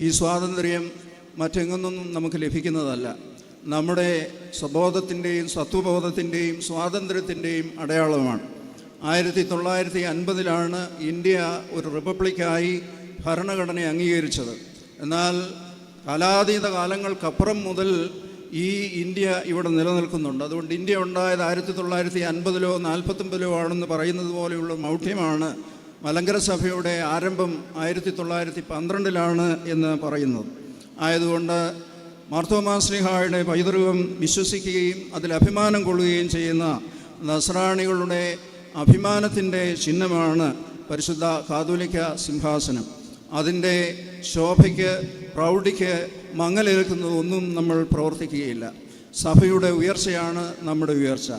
ഈ സ്വാതന്ത്ര്യം മറ്റെങ്ങൊന്നും നമുക്ക് ലഭിക്കുന്നതല്ല. നമ്മുടെ സ്വബോധത്തിൻ്റെയും സത്വബോധത്തിൻ്റെയും സ്വാതന്ത്ര്യത്തിൻ്റെയും അടയാളമാണ്. 1950 ഇന്ത്യ ഒരു റിപ്പബ്ലിക്കായി ഭരണഘടന അംഗീകരിച്ചത്. എന്നാൽ കാലാതീത കാലങ്ങൾക്കപ്പുറം മുതൽ ഈ ഇന്ത്യ ഇവിടെ നിലനിൽക്കുന്നുണ്ട്. അതുകൊണ്ട് ഇന്ത്യ ഉണ്ടായത് 1950-ലോ 1949-ലോ ആണെന്ന് പറയുന്നത് പോലെയുള്ള മൗഢ്യമാണ് മലങ്കര സഭയുടെ ആരംഭം 1912 എന്ന് പറയുന്നത്. ആയതുകൊണ്ട് മാർത്തോമാ ശ്ലീഹായുടെ പൈതൃകം വിശ്വസിക്കുകയും അതിൽ അഭിമാനം കൊള്ളുകയും ചെയ്യുന്ന നസ്രാണികളുടെ അഭിമാനത്തിൻ്റെ ചിഹ്നമാണ് പരിശുദ്ധ കാതോലിക്ക സിംഹാസനം. അതിൻ്റെ ശോഭയ്ക്ക് പ്രൗഢിക്ക് മങ്ങലേൽക്കുന്നതൊന്നും നമ്മൾ പ്രവർത്തിക്കുകയില്ല. സഭയുടെ ഉയർച്ചയാണ് നമ്മുടെ ഉയർച്ച,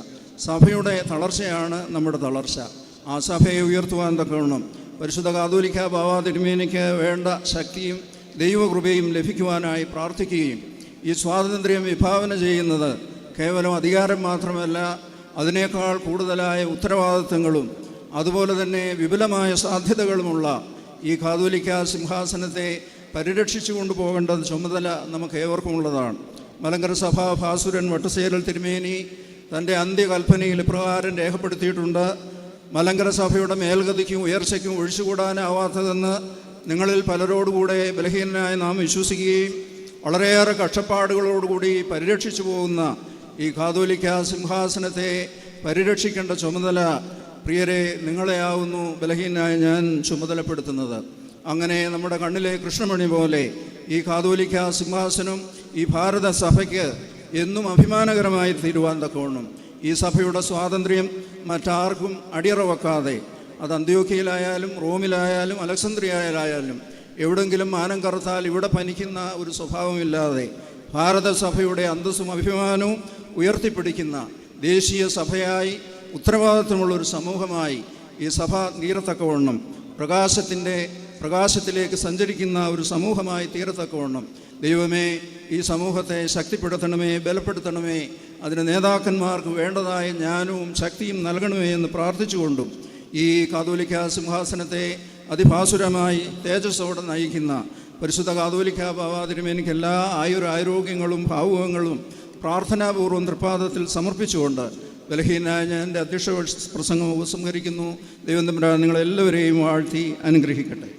സഭയുടെ തളർച്ചയാണ് നമ്മുടെ തളർച്ച. ആ സഭയെ ഉയർത്തുവാൻ തക്കവണ്ണം പരിശുദ്ധ കാതോലിക്ക ബാവാ തിരുമേനിക്ക് വേണ്ട ശക്തിയും ദൈവകൃപയും ലഭിക്കുവാനായി പ്രാർത്ഥിക്കുകയും ഈ സ്വാതന്ത്ര്യം വിഭാവന ചെയ്യുന്നത് കേവലം അധികാരം മാത്രമല്ല, അതിനേക്കാൾ കൂടുതലായ ഉത്തരവാദിത്തങ്ങളും അതുപോലെ തന്നെ വിപുലമായ സാധ്യതകളുമുള്ള ഈ കാതോലിക്ക സിംഹാസനത്തെ പരിരക്ഷിച്ചു കൊണ്ടുപോകേണ്ടത് ചുമതല നമുക്ക് ഏവർക്കുമുള്ളതാണ്. മലങ്കര സഭാ ഭാസുരൻ വട്ടശ്ശേരിൽ തിരുമേനി തൻ്റെ അന്ത്യകൽപ്പനയിൽ ഇപ്രകാരം രേഖപ്പെടുത്തിയിട്ടുണ്ട്: മലങ്കര സഭയുടെ മേൽഗതിക്കും ഉയർച്ചയ്ക്കും ഒഴിച്ചുകൂടാനാവാത്തതെന്ന് നിങ്ങളിൽ പലരോടുകൂടെ ബലഹീനനായി നാം വിശ്വസിക്കുകയും വളരെയേറെ കഷ്ടപ്പാടുകളോടുകൂടി പരിരക്ഷിച്ചു പോകുന്ന ഈ കാതോലിക്ക സിംഹാസനത്തെ പരിരക്ഷിക്കേണ്ട ചുമതല പ്രിയരെ നിങ്ങളെയാവുന്നു ബലഹീനനായ ഞാൻ ചുമതലപ്പെടുത്തുന്നത്. അങ്ങനെ നമ്മുടെ കണ്ണിലെ കൃഷ്ണമണി പോലെ ഈ കാതോലിക്ക സിംഹാസനം ഈ ഭാരത സഭയ്ക്ക് എന്നും അഭിമാനകരമായി തീരുവാൻ തക്കവണ്ണം ഈ സഭയുടെ സ്വാതന്ത്ര്യം മറ്റാർക്കും അടിയറ വെക്കാതെ, അത് അന്ത്യോക്യയിലായാലും റോമിലായാലും അലക്സാന്ദ്രിയയിലായാലും എവിടെങ്കിലും മാനം കറുത്താൽ ഇവിടെ പനിക്കുന്ന ഒരു സ്വഭാവമില്ലാതെ ഭാരതസഭയുടെ അന്തസ്സും അഭിമാനവും ഉയർത്തിപ്പിടിക്കുന്ന ദേശീയ സഭയായി ഉത്തരവാദിത്വമുള്ളൊരു സമൂഹമായി ഈ സഭ തീരത്തക്കവണ്ണം പ്രകാശത്തിലേക്ക് സഞ്ചരിക്കുന്ന ഒരു സമൂഹമായി തീരത്തക്കവണ്ണം ദൈവമേ ഈ സമൂഹത്തെ ശക്തിപ്പെടുത്തണമേ, ബലപ്പെടുത്തണമേ, അതിന് നേതാക്കന്മാർക്ക് വേണ്ടതായ ജ്ഞാനവും ശക്തിയും നൽകണമേ എന്ന് പ്രാർത്ഥിച്ചുകൊണ്ടും ഈ കാതോലിക്ക സിംഹാസനത്തെ അതിഭാസുരമായി തേജസ്സോടെ നയിക്കുന്ന പരിശുദ്ധ കാതോലിക്ക ബാവാ തിരുമേനിക്ക് എല്ലാ ആയുരാരോഗ്യങ്ങളും ഭാവുകങ്ങളും പ്രാർത്ഥനാപൂർവ്വം തൃപ്പാദത്തിൽ സമർപ്പിച്ചുകൊണ്ട് ബലഹീനായ ഞാൻ എൻ്റെ അധ്യക്ഷ പ്രസംഗം ഉപസംഹരിക്കുന്നു. ദൈവം തമ്പുരാൻ നിങ്ങളെല്ലാവരെയും വാഴ്ത്തി അനുഗ്രഹിക്കട്ടെ.